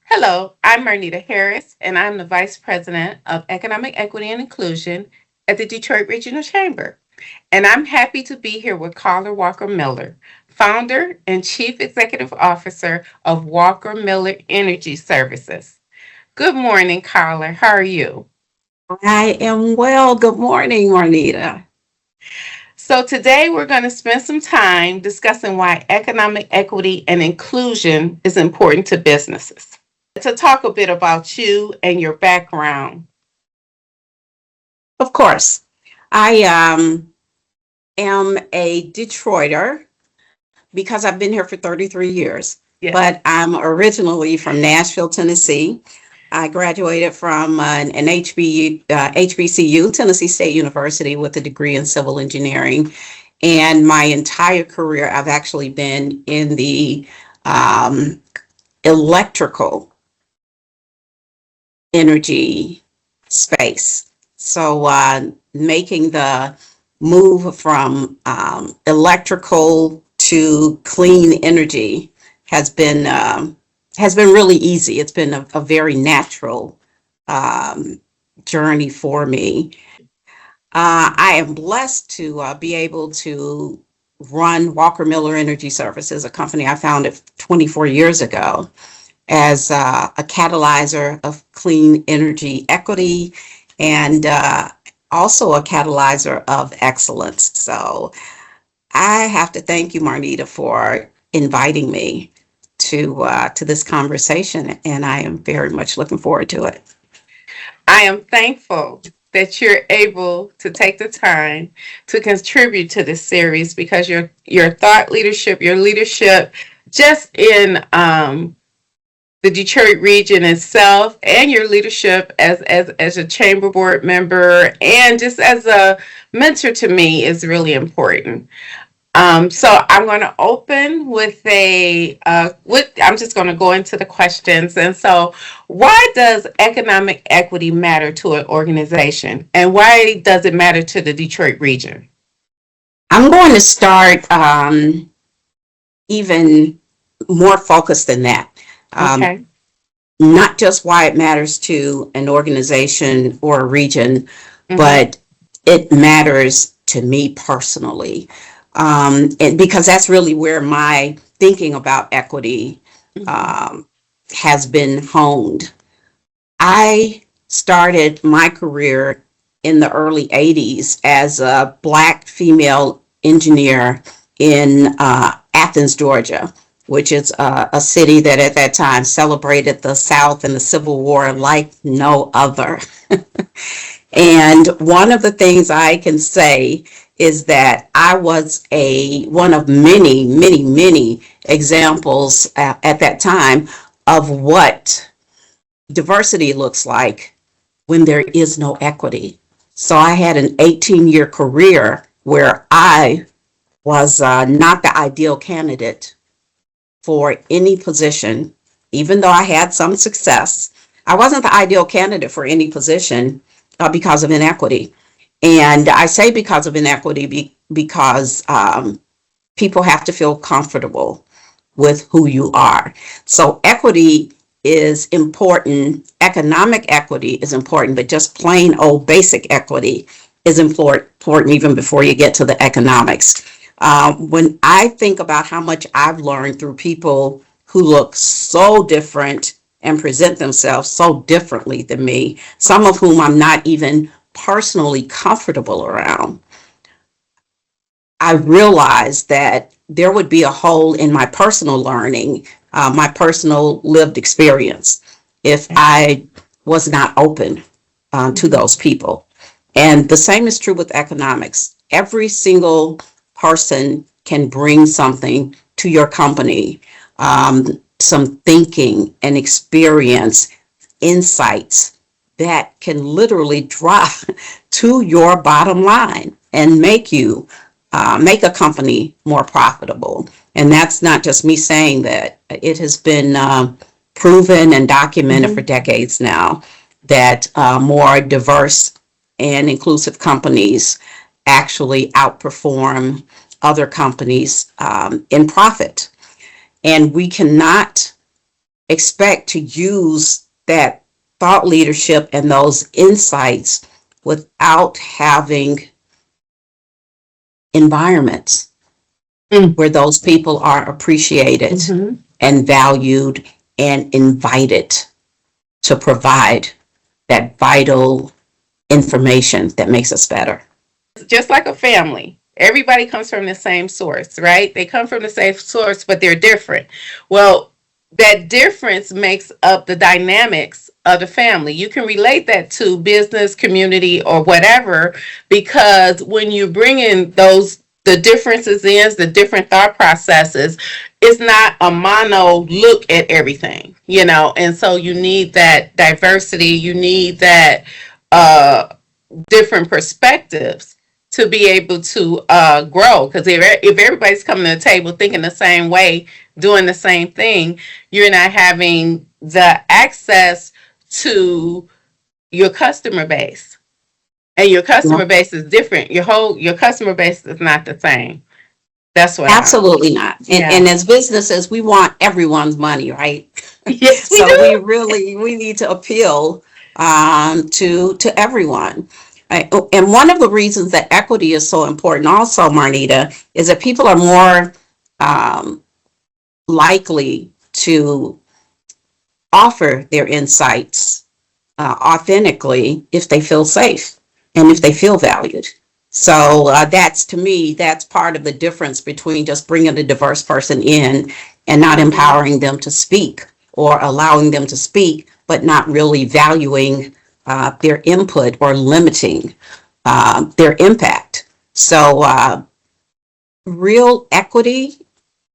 Hello, I'm Marnita Harris, and I'm the Vice President of Economic Equity and Inclusion at the Detroit Regional Chamber. And I'm happy to be here with Carla Walker Miller, founder and Chief Executive Officer of Walker Miller Energy Services. Good morning, Carla. How are you? I am well. Good morning, Marnita. So, today we're going to spend some time discussing why economic equity and inclusion is important to businesses. To talk a bit about you and your background. Of course, I am a Detroiter because I've been here for 33 years, Yes. but I'm originally from Nashville, Tennessee. I graduated from an HBCU, Tennessee State University, with a degree in civil engineering. And my entire career, I've actually been in the um, electrical energy space. So making the move from electrical to clean energy has been has been really easy. It's been a very natural um, journey for me. I am blessed to be able to run Walker Miller Energy Services, a company I founded 24 years ago, as a catalyzer of clean energy equity and also a catalyzer of excellence. So I have to thank you, Marnita, for inviting me to this conversation, and I am very much looking forward to it. I am thankful that you're able to take the time to contribute to this series because your thought leadership, your leadership just in the Detroit region itself, and your leadership as a chamber board member and just as a mentor to me is really important. So I'm going to open with I'm just going to go into the questions. And so, why does economic equity matter to an organization, and why does it matter to the Detroit region? I'm going to start even more focused than that. Um, Okay. Not just why it matters to an organization or a region, Mm-hmm. but it matters to me personally. And because that's really where my thinking about equity Mm-hmm. um, has been honed. I started my career in the early 80s as a Black female engineer in Athens, Georgia, which is a city that at that time celebrated the South and the Civil War like no other. And one of the things I can say is that I was a one of many, many, many examples at that time of what diversity looks like when there is no equity. So I had an 18-year career where I was not the ideal candidate for any position, even though I had some success. I wasn't the ideal candidate for any position because of inequity. And I say because of inequity because people have to feel comfortable with who you are. So equity is important. Economic equity is important, but just plain old basic equity is important even before you get to the economics. When I think about how much I've learned through people who look so different and present themselves so differently than me, some of whom I'm not even personally comfortable around, I realized that there would be a hole in my personal learning, my personal lived experience, if I was not open to Mm-hmm. those people. And the same is true with economics. Every single person can bring something to your company, some thinking and experience, insights that can literally drop to your bottom line and make a company more profitable. And that's not just me saying that. It has been proven and documented for Mm-hmm. decades now that more diverse and inclusive companies actually outperform other companies in profit. And we cannot expect to use that thought leadership and those insights without having environments where those people are appreciated Mm-hmm. and valued and invited to provide that vital information that makes us better. Just like a family. Everybody comes from the same source, right? They come from the same source, but they're different. Well, that difference makes up the dynamics of the family. You can relate that to business, community, or whatever, because when you bring in those the differences in the different thought processes, it's not a mono look at everything, and so you need that diversity, you need that uh different perspectives to be able to grow. Because if everybody's coming to the table thinking the same way, doing the same thing, you're not having the access to your customer base, and your Yeah. customer base is different. Your customer base is not the same. That's what I Absolutely not. Yeah. And as businesses, we want everyone's money, right? Yes, we So do. we need to appeal to everyone. Right? And one of the reasons that equity is so important also, Marnita, is that people are more um, likely to offer their insights authentically if they feel safe and if they feel valued. So that's, to me, that's part of the difference between just bringing a diverse person in and not empowering them to speak, or allowing them to speak but not really valuing their input or limiting their impact. So real equity,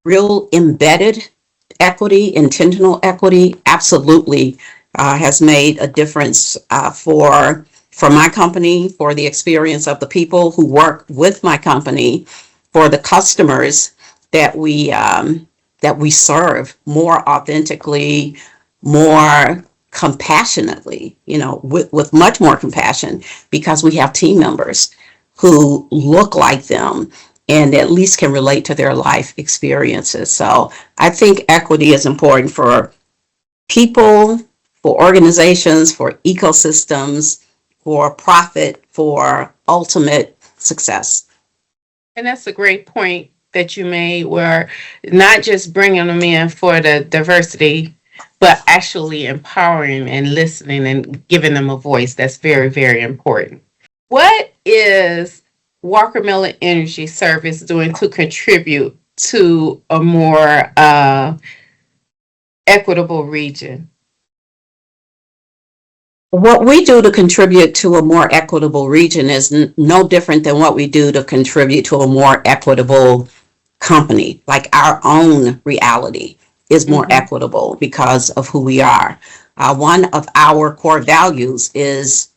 real embedded equity, intentional equity, absolutely has made a difference for my company, for the experience of the people who work with my company, for the customers that we serve more authentically, more compassionately, with much more compassion, because we have team members who look like them and at least can relate to their life experiences. So I think equity is important for people, for organizations, for ecosystems, for profit, for ultimate success. And that's a great point that you made, where not just bringing them in for the diversity, but actually empowering and listening and giving them a voice. That's very, very important. What is Walker Miller Energy Service doing to contribute to a more equitable region? What we do to contribute to a more equitable region is no different than what we do to contribute to a more equitable company. Like, our own reality is more Mm-hmm. equitable because of who we are. One of our core values is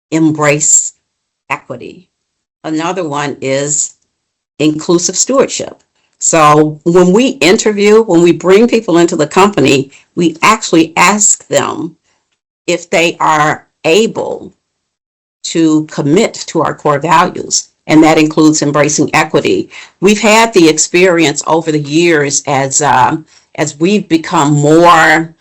embrace equity. Another one is inclusive stewardship. So when we bring people into the company, we actually ask them if they are able to commit to our core values. And that includes embracing equity. We've had the experience over the years as we've become more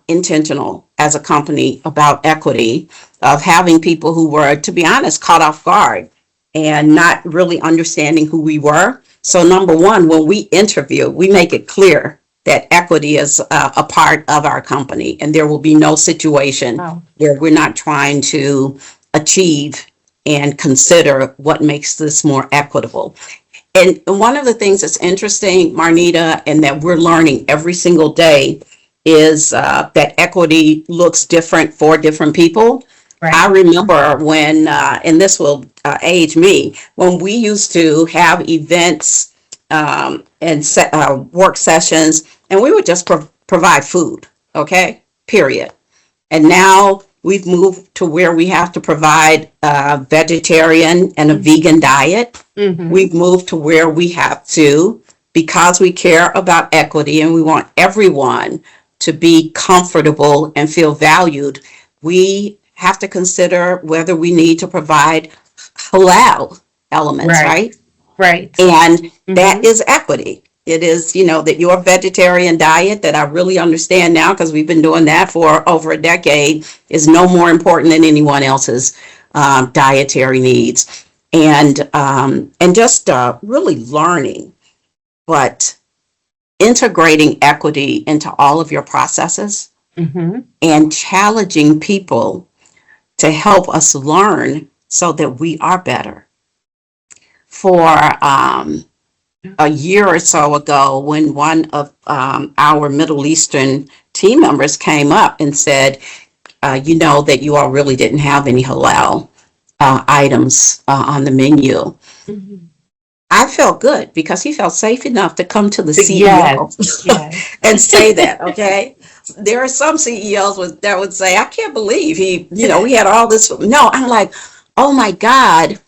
intentional as a company about equity, of having people who were, to be honest, caught off guard and not really understanding who we were. So number one, when we interview, we make it clear that equity is a part of our company, and there will be no situation Wow. where we're not trying to achieve and consider what makes this more equitable. And one of the things that's interesting, Marnita, and that we're learning every single day is that equity looks different for different people. I Right. remember when, and this will age me, when we used to have events and work sessions, and we would just provide food, okay, period. And now we've moved to where we have to provide a vegetarian and a vegan diet. Mm-hmm. We've moved to where we have to, because we care about equity and we want everyone to be comfortable and feel valued, we have to consider whether we need to provide halal elements, Right. right? Right. And that Mm-hmm. is equity. It is, that your vegetarian diet that I really understand now because we've been doing that for over a decade is no more important than anyone else's dietary needs. And just really learning, but integrating equity into all of your processes Mm-hmm. and challenging people to help us learn so that we are better. For a year or so ago, when one of our Middle Eastern team members came up and said, that you all really didn't have any halal items on the menu. Mm-hmm. I felt good because he felt safe enough to come to the Yes, CEO yes. and say that, okay? There are some CEOs that would say, I can't believe we had all this. No, I'm like, oh my God,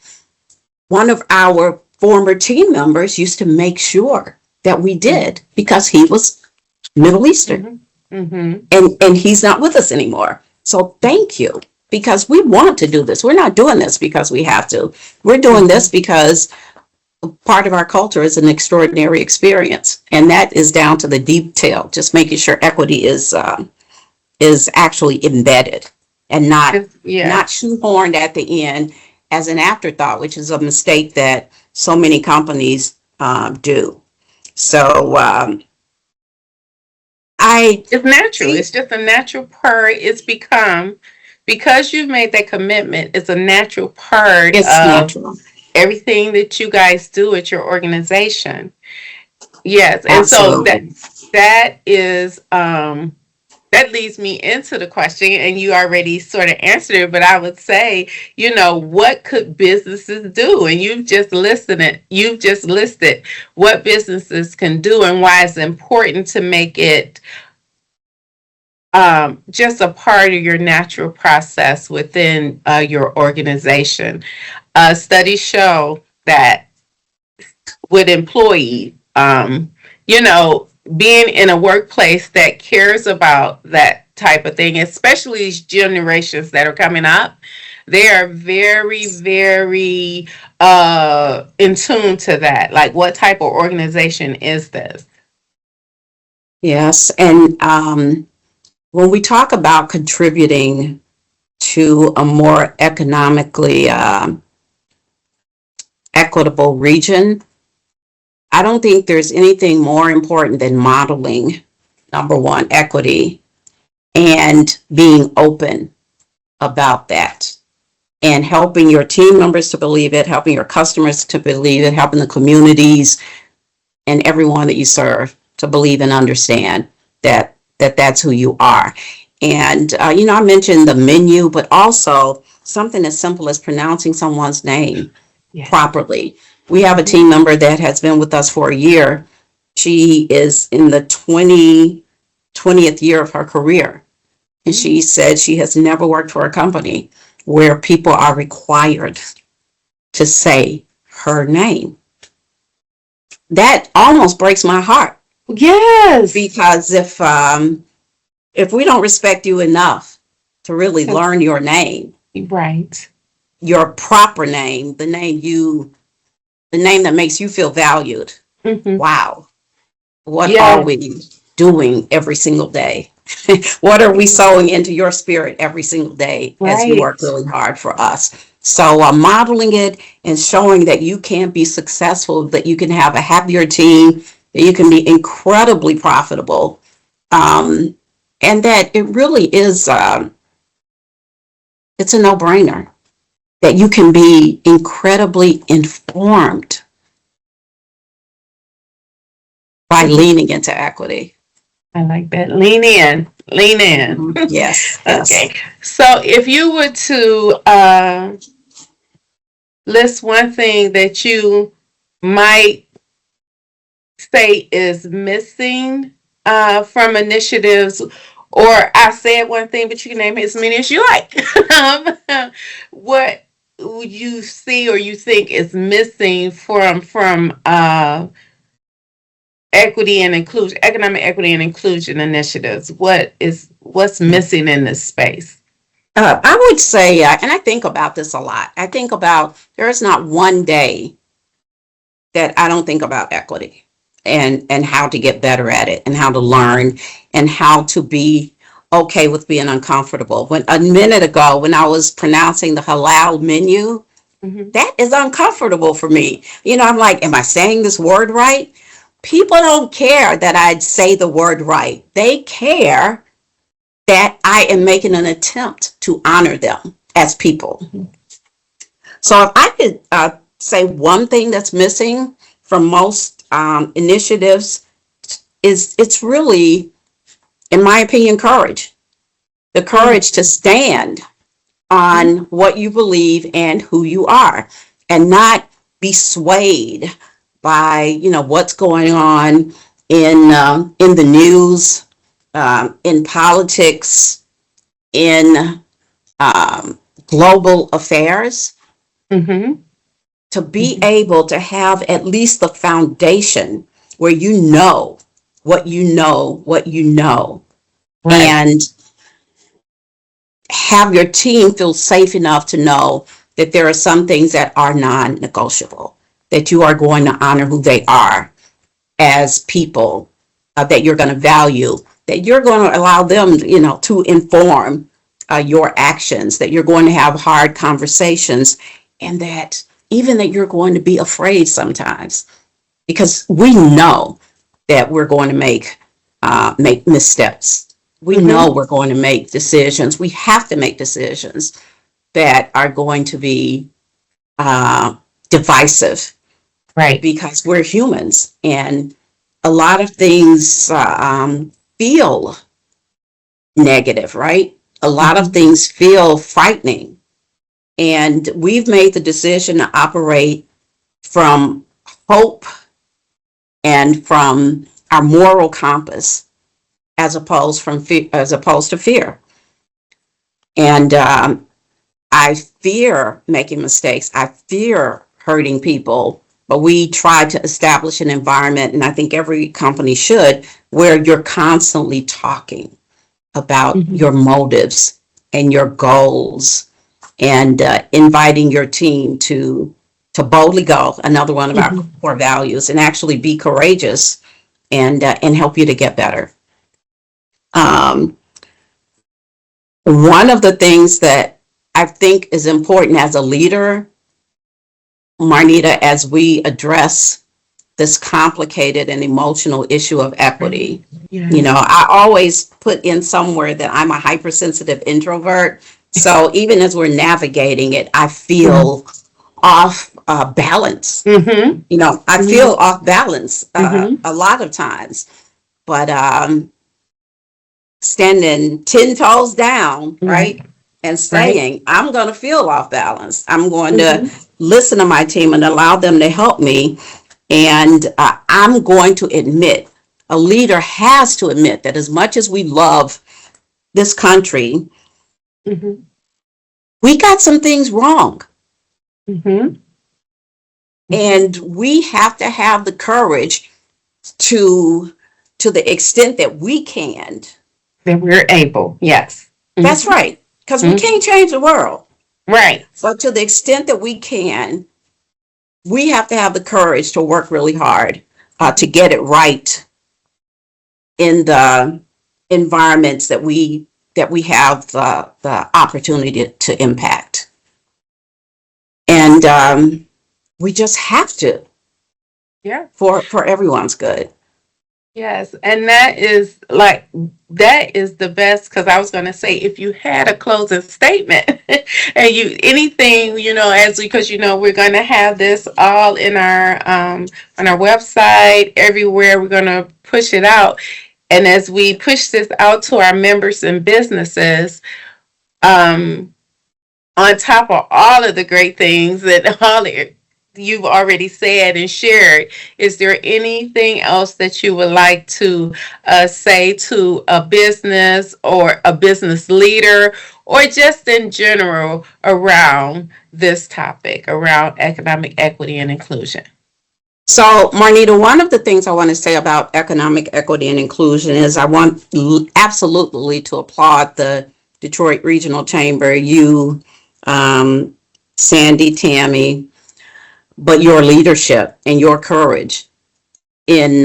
one of our former team members used to make sure that we did because he was Middle Eastern Mm-hmm. Mm-hmm. and he's not with us anymore. So thank you because we want to do this. We're not doing this because we have to. We're doing Mm-hmm. this because part of our culture is an extraordinary experience, and that is down to the detail. Just making sure equity is actually embedded and not Yes. shoehorned at the end as an afterthought, which is a mistake that so many companies do. So I It's natural. see It's just a natural part. It's become, because you've made that commitment, it's a natural part it's of natural. everything that you guys do at your organization. Yes. And so Absolutely. that leads me into the question, and you already sort of answered it, but I would say, what could businesses do? And you've just listed what businesses can do and why it's important to make it just a part of your natural process within your organization. Studies show that with employees, being in a workplace that cares about that type of thing, especially these generations that are coming up, they are very, very in tune to that. Like, what type of organization is this? Yes. And when we talk about contributing to a more economically equitable region, I don't think there's anything more important than modeling, number one, equity and being open about that and helping your team members to believe it, helping your customers to believe it, helping the communities and everyone that you serve to believe and understand that's who you are. And I mentioned the menu, but also something as simple as pronouncing someone's name Yes. properly. We have a Mm-hmm. team member that has been with us for a year. She is in the 20th year of her career. And she said she has never worked for a company where people are required to say her name. That almost breaks my heart Yes. because if we don't respect you enough to really learn your name, Right. your proper name, the name that makes you feel valued, Mm-hmm. wow, what are Yes. we doing every single day? What are we sowing into your spirit every single day as you work Right. really hard for us? So modeling it and showing that you can be successful, that you can have a happier team, that you can be incredibly profitable, um, and that it really is it's a no-brainer that you can be incredibly informed by Mhm. leaning into equity. I like that. Lean in. Lean in. Mhm. Yes, yes. Okay. So if you were to list one thing that you might say is missing from initiatives, or I said one thing, but you can name it as many as you like. What would you see or you think is missing from equity and inclusion, economic equity and inclusion initiatives? What's missing in this space? I would say, and I think about this a lot. I think about there is not one day that I don't think about equity. and how to get better at it and how to learn and how to be okay with being uncomfortable. When a minute ago, when I was pronouncing the halal menu, Hmm. that is uncomfortable for me. I'm like, am I saying this word right? People don't care that I'd say the word right. They care that I am making an attempt to honor them as people. So if I could say one thing that's missing from most initiatives is it's really, in my opinion, courage. The courage to stand on what you believe and who you are, and not be swayed by what's going on in the news, in politics, in global affairs. Hmm. To be able to have at least the foundation where what you know, Right. and have your team feel safe enough to know that there are some things that are non-negotiable, that you are going to honor who they are as people, that you're going to value, that you're going to allow them, to inform your actions, that you're going to have hard conversations, and that even that you're going to be afraid sometimes, because we know that we're going to make missteps. We know Hmm. we're going to make decisions. We have to make decisions that are going to be uh, divisive, Right. because we're humans, and a lot of things feel negative, right? A lot of Hmm. things feel frightening, and we've made the decision to operate from hope and from our moral compass, as opposed to fear. And I fear making mistakes. I fear hurting people. But we try to establish an environment, and I think every company should, where you're constantly talking about Hmm. your motives and your goals, and inviting your team to boldly go, another one of our Hmm. core values, and actually be courageous and help you to get better. Um, One of the things that I think is important as a leader, Marnita, as we address this complicated and emotional issue of Right. equity, Yes. I always put in somewhere that I'm a hypersensitive introvert. So even as we're navigating it, I feel off balance. Hmm. I feel Hmm. off balance Hmm. a lot of times, but standing 10 toes down, Right. right? And Right. saying, I'm going to feel off balance. I'm going to Hmm. listen to my team and allow them to help me. And I'm going to admit, a leader has to admit that as much as we love this country, Hmm. we got some things wrong. Hmm. Hmm. And we have to have the courage to, to the extent that we can. That we're able. Yes. Hmm. That's right, because we Hmm. can't change the world. Right. But to the extent that we can, we have to have the courage to work really hard to Hmm. get it right in the environments that we have the opportunity to impact. And we just have to, Yeah. for everyone's good. Yes, and that is the best, because I was going to say, if you had a closing statement and you anything, as because we're going to have this all in our on our website everywhere. We're going to push it out, and as we push this out to our members and businesses, um on top of all of the great things that all you've already said and shared, is there anything else that you would like to say to a business or a business leader, or just in general around this topic, around economic equity and inclusion? So, Marnita, one of the things I want to say about economic equity and inclusion is I want absolutely to applaud the Detroit Regional Chamber, you, um, Sandy, Tammy, but your leadership and your courage in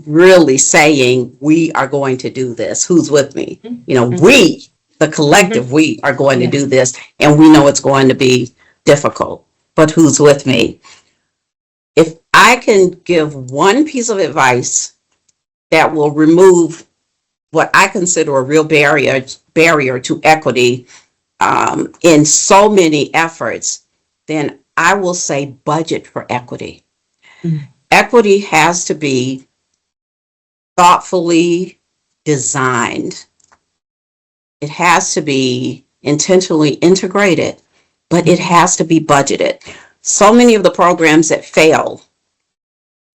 really saying, we are going to do this. Who's with me? You know, Mm-hmm. we, the Mm-hmm. collective, we are going to Yeah. do this, and we know it's going to be difficult. But who's with me? If I can give one piece of advice that will remove what I consider a real barrier to equity in so many efforts, then I will say budget for equity. Mm-hmm. Equity has to be thoughtfully designed. It has to be intentionally integrated, but it has to be budgeted. So many of the programs that fail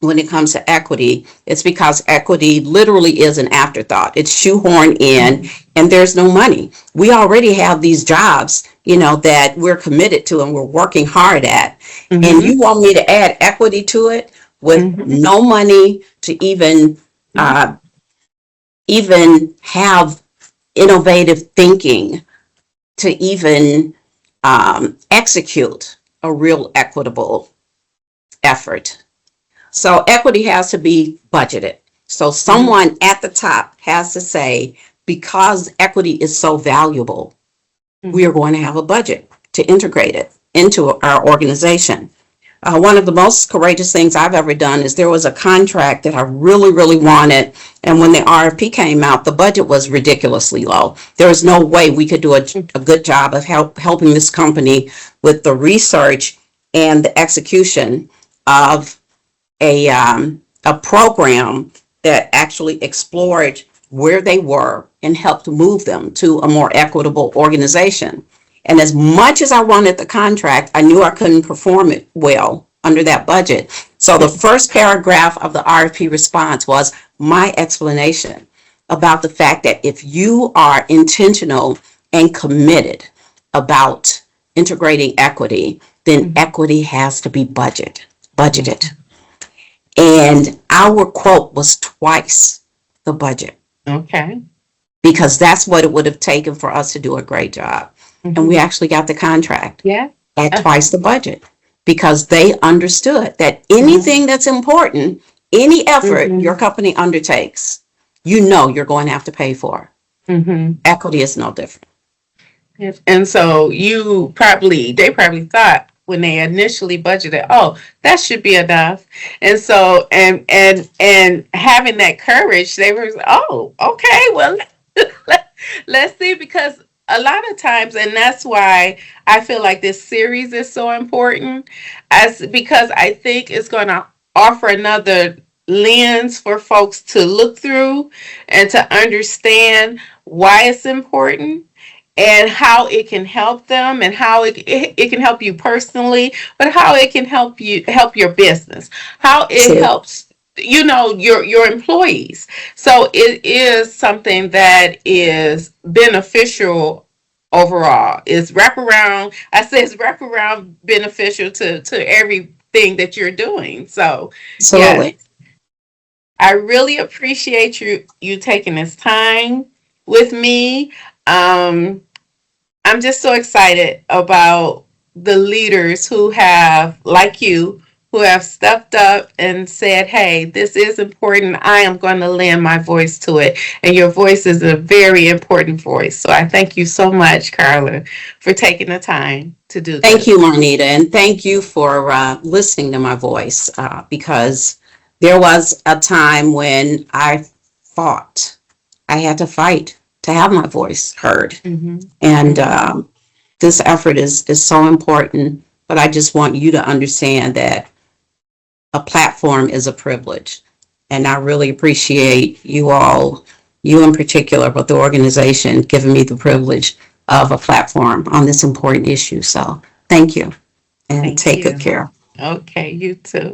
when it comes to equity, it's because equity literally is an afterthought. It's shoehorned in and there's no money. We already have these jobs, you know, that we're committed to and we're working hard at. And Mm-hmm. you want me to add equity to it with Mm-hmm. no money to uh, even have innovative thinking to even execute a real equitable effort. So equity has to be budgeted. So Mm-hmm. someone at the top has to say, because equity is so valuable, we are Mm-hmm. going to have a budget to integrate it into our organization. One of the most courageous things I've ever done is there was a contract that I really, really wanted. And when the RFP came out, the budget was ridiculously low. There was no way we could do a good job of helping this company with the research and the execution of a program that actually explored where they were and helped move them to a more equitable organization. And as much as I wanted the contract, I knew I couldn't perform it well under that budget. So the first paragraph of the RFP response was my explanation about the fact that if you are intentional and committed about integrating equity, then Mm-hmm. equity has to be budgeted. Mm-hmm. And our quote was twice the budget Okay. because that's what it would have taken for us to do a great job. And we Mm-hmm. actually got the contract Yeah. at Uh, twice the budget because they understood that mhm. anything that's important, any effort your Mhm. company undertakes, you know you're going to have to pay for. Mhm. Equity is no different. Yes. And so they probably thought when they initially budgeted, oh, that should be enough. And so, and having that courage, they were, oh, okay, well, let's see, because a lot of times, and that's why I feel like this series is so important, as because I think it's going to offer another lens for folks to look through and to understand why it's important and how it can help them and how it can help you personally, but how it can help your business, how it So, helps your employees. So it is something that is beneficial overall. It's wraparound. I say it's wraparound beneficial to everything that you're doing. So yes, absolutely. I really appreciate you taking this time with me. Um, I'm just so excited about the leaders who have, like you, who have stepped up and said, hey, this is important. I am going to lend my voice to it. And your voice is a very important voice. So I thank you so much, Carla, for taking the time to do Thank you, this. Marnita, and thank you for listening to my voice because there was a time when I fought. I had to fight to have my voice heard. Mm-hmm. And Mm-hmm. this effort is so important, but I just want you to understand that a platform is a privilege. And I really appreciate you all, you in particular, but the organization giving me the privilege of a platform on this important issue. So thank you and Thank take good you. care. Okay, you too.